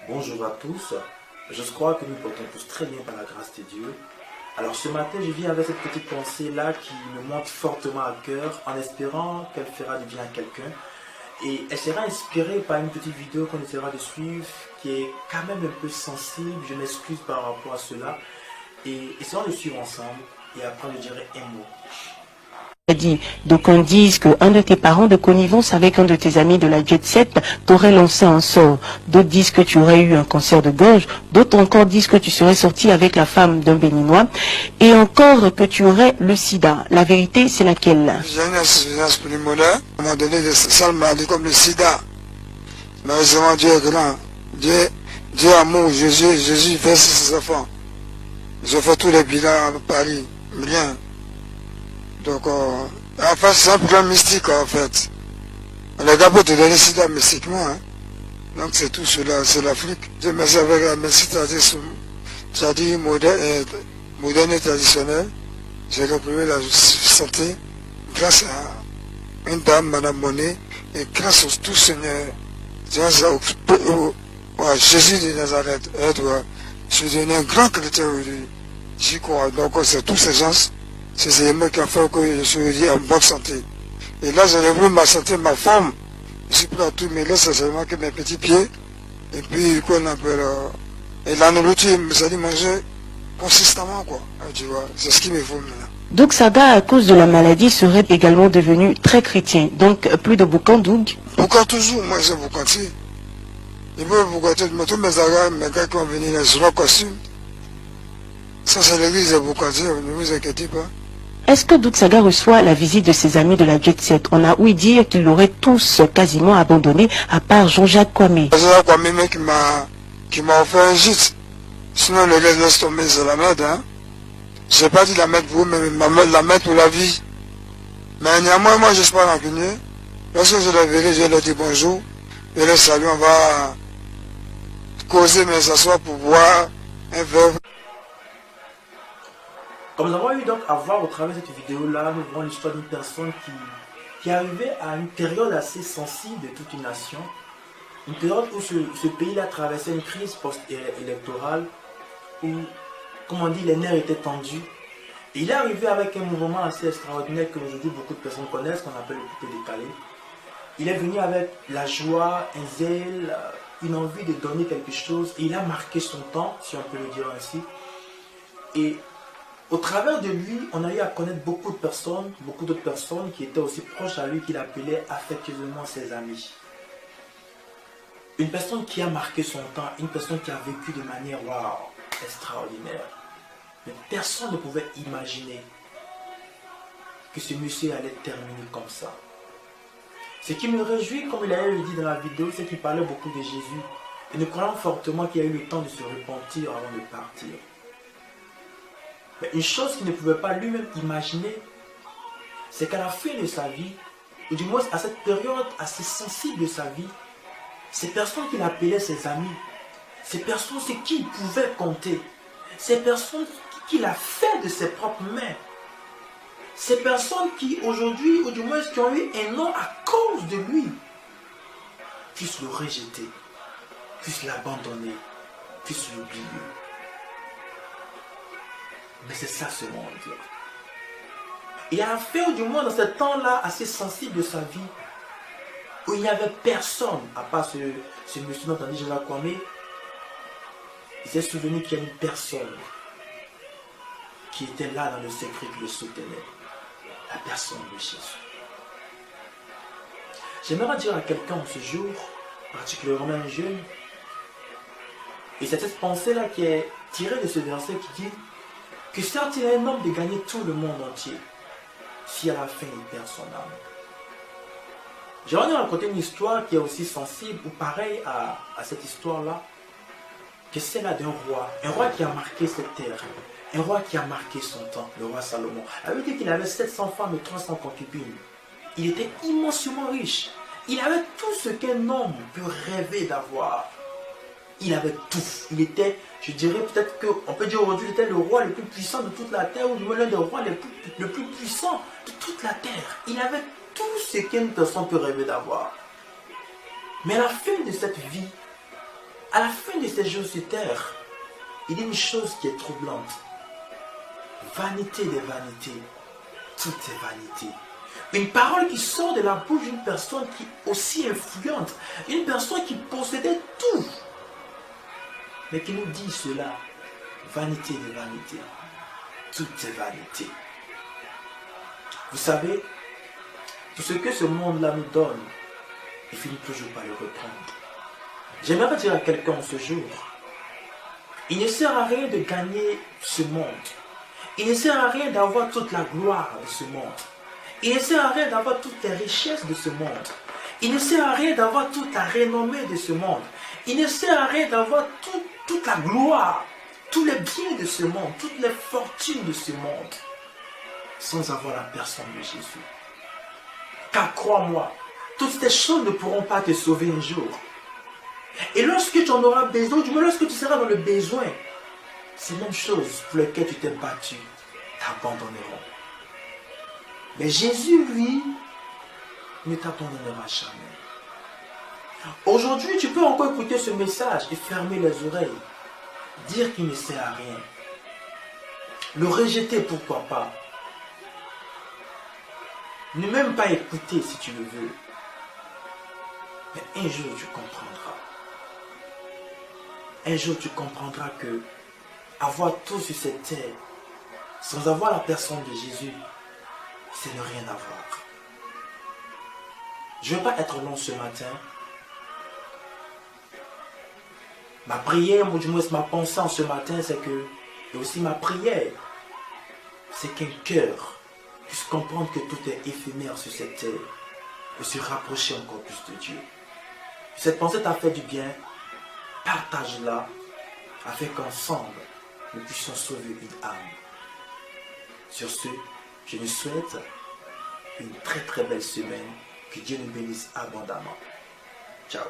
Bonjour à tous, je crois que nous portons tous très bien par la grâce de Dieu. Alors ce matin, je viens avec cette petite pensée-là qui me monte fortement à cœur en espérant qu'elle fera du bien à quelqu'un. Et elle sera inspirée par une petite vidéo qu'on essaiera de suivre qui est quand même un peu sensible, je m'excuse par rapport à cela. Et essayons de suivre ensemble et après je dirai un mot. Dit. Donc on dit qu'un de tes parents de connivence avec un de tes amis de la Jet Set t'aurait lancé un sort. D'autres disent que tu aurais eu un cancer de gorge. D'autres encore disent que tu serais sorti avec la femme d'un Béninois. Et encore que tu aurais le sida. La vérité, c'est laquelle? J'ai une insuffisance pulmonaire. À un moment donné, ça m'a dit comme le sida. Mais heureusement, Dieu est grand. Dieu amour, Jésus verse ses enfants. Je fais tous les bilans à Paris. Rien. Donc, en fait, c'est un problème mystique, en fait. Les gars peuvent te donner sida mystiquement, hein. Donc, c'est tout cela, c'est l'Afrique. Je me suis avec la médecine c'est-à-dire moderne et traditionnelle. J'ai repris la santé grâce à une dame, Madame Monet, et grâce au tout Seigneur, grâce à Jésus de Nazareth. Je suis devenu un grand chrétien aujourd'hui. J'y crois. Donc, c'est tous ces gens, ces éléments qui ont fait que je suis en bonne santé. Et là, j'ai repris ma santé, ma forme. Je suis prêt à tout, mais là, c'est seulement que mes petits pieds. Et puis, qu'on appelle. Et la nourriture, ça dit manger consistamment, quoi. Tu vois, c'est ce qui me faut maintenant. Donc Saga, à cause de la maladie, serait également devenu très chrétien. Donc plus de boucan, donc. Boucan toujours, moi j'ai boucanté. Il veut boucanter, mais tous mes agas, mes gars qui vont venir, les gros costumes. Ça, c'est l'église de boucanté, ne vous inquiétez pas. Est-ce que Doug Saga reçoit la visite de ses amis de la Jet Set? On a ouï dire qu'ils l'auraient tous quasiment abandonné, à part Jean-Jacques Kwame. Jean-Jacques Kwame qui m'a offert un gîte. Sinon, le gars laisse tomber, c'est la merde, hein. J'ai pas dit la mettre pour vous, mais la mettre pour la vie. Mais néanmoins, moi, je suis pas rancunier. Lorsque je les verrai, je leur dis bonjour. Je les salue, on va causer, mais s'asseoir pour boire un verre. Comme nous avons eu donc à voir au travers de cette vidéo-là, nous voyons l'histoire d'une personne qui est arrivée à une période assez sensible de toute une nation. Une période où ce pays-là traversait une crise post-électorale, où, comme on dit, les nerfs étaient tendus. Et il est arrivé avec un mouvement assez extraordinaire que aujourd'hui beaucoup de personnes connaissent, qu'on appelle le coupé décalé. Il est venu avec la joie, un zèle, une envie de donner quelque chose. Et il a marqué son temps, si on peut le dire ainsi. Et au travers de lui, on a eu à connaître beaucoup d'autres personnes qui étaient aussi proches à lui, qu'il appelait affectueusement ses amis. Une personne qui a marqué son temps, une personne qui a vécu de manière extraordinaire. Mais personne ne pouvait imaginer que ce monsieur allait terminer comme ça. Ce qui me réjouit, comme il a dit dans la vidéo, c'est qu'il parlait beaucoup de Jésus. Et nous croyons fortement qu'il a eu le temps de se repentir avant de partir. Mais une chose qu'il ne pouvait pas lui-même imaginer, c'est qu'à la fin de sa vie, ou du moins à cette période assez sensible de sa vie, ces personnes qu'il appelait ses amis, ces personnes sur qui il pouvait compter, ces personnes qu'il a fait de ses propres mains, ces personnes qui aujourd'hui, ou du moins qui ont eu un nom à cause de lui, puissent le rejeter, puissent l'abandonner, puissent l'oublier. Mais c'est ça ce monde-là. Et à la fin, ou du moins dans ce temps-là assez sensible de sa vie, où il n'y avait personne, à part ce monsieur dont on dit Jean-Jacques Kwame, il s'est souvenu qu'il y a une personne qui était là dans le secret qui le soutenait. La personne de Jésus. J'aimerais dire à quelqu'un ce jour, particulièrement un jeune, et c'est cette pensée-là qui est tirée de ce verset qui dit que certes il y a un homme de gagner tout le monde entier, si à la fin il perd son âme. J'aimerais vous raconter une histoire qui est aussi sensible ou pareille à cette histoire-là, que celle-là d'un roi, un roi qui a marqué cette terre, un roi qui a marqué son temps, le roi Salomon. Il avait dit qu'il avait 700 femmes et 300 concubines. Il était immensément riche. Il avait tout ce qu'un homme peut rêver d'avoir. Il avait tout. Il était, je dirais peut-être qu'on peut dire aujourd'hui, il était le roi le plus puissant de toute la terre, ou du moins l'un des rois le plus puissant de toute la terre. Il avait tout ce qu'une personne peut rêver d'avoir. Mais à la fin de cette vie, à la fin de ces jours sur terre, il y a une chose qui est troublante. Vanité des vanités. Tout est vanité. Une parole qui sort de la bouche d'une personne qui est aussi influente, une personne qui possédait tout, mais qui nous dit cela, vanité de vanité, tout est vanité. Vous savez, tout ce que ce monde-là nous donne, il finit toujours par le reprendre. J'aimerais dire à quelqu'un ce jour, il ne sert à rien de gagner ce monde. Il ne sert à rien d'avoir toute la gloire de ce monde. Il ne sert à rien d'avoir toutes les richesses de ce monde. Il ne sert à rien d'avoir toute la renommée de ce monde. Il ne sert à rien d'avoir toute la gloire, tous les biens de ce monde, toutes les fortunes de ce monde, sans avoir la personne de Jésus. Car crois-moi, toutes ces choses ne pourront pas te sauver un jour. Et lorsque tu en auras besoin, du moins lorsque tu seras dans le besoin, ces mêmes choses pour lesquelles tu t'es battu t'abandonneront. Mais Jésus, lui, ne t'abandonnera jamais. Aujourd'hui, tu peux encore écouter ce message et fermer les oreilles. Dire qu'il ne sert à rien. Le rejeter, pourquoi pas. Ne même pas écouter si tu le veux. Mais un jour, tu comprendras. Un jour, tu comprendras que avoir tout sur cette terre, sans avoir la personne de Jésus, c'est ne rien avoir. Je ne vais pas être long ce matin. Ma prière, ou du moins ma pensée en ce matin, c'est que, et aussi ma prière, c'est qu'un cœur puisse comprendre que tout est éphémère sur cette terre et se rapprocher encore plus de Dieu. Si cette pensée t'a fait du bien, partage-la afin qu'ensemble, nous puissions sauver une âme. Sur ce, je nous souhaite une très très belle semaine. Que Dieu nous bénisse abondamment. Ciao.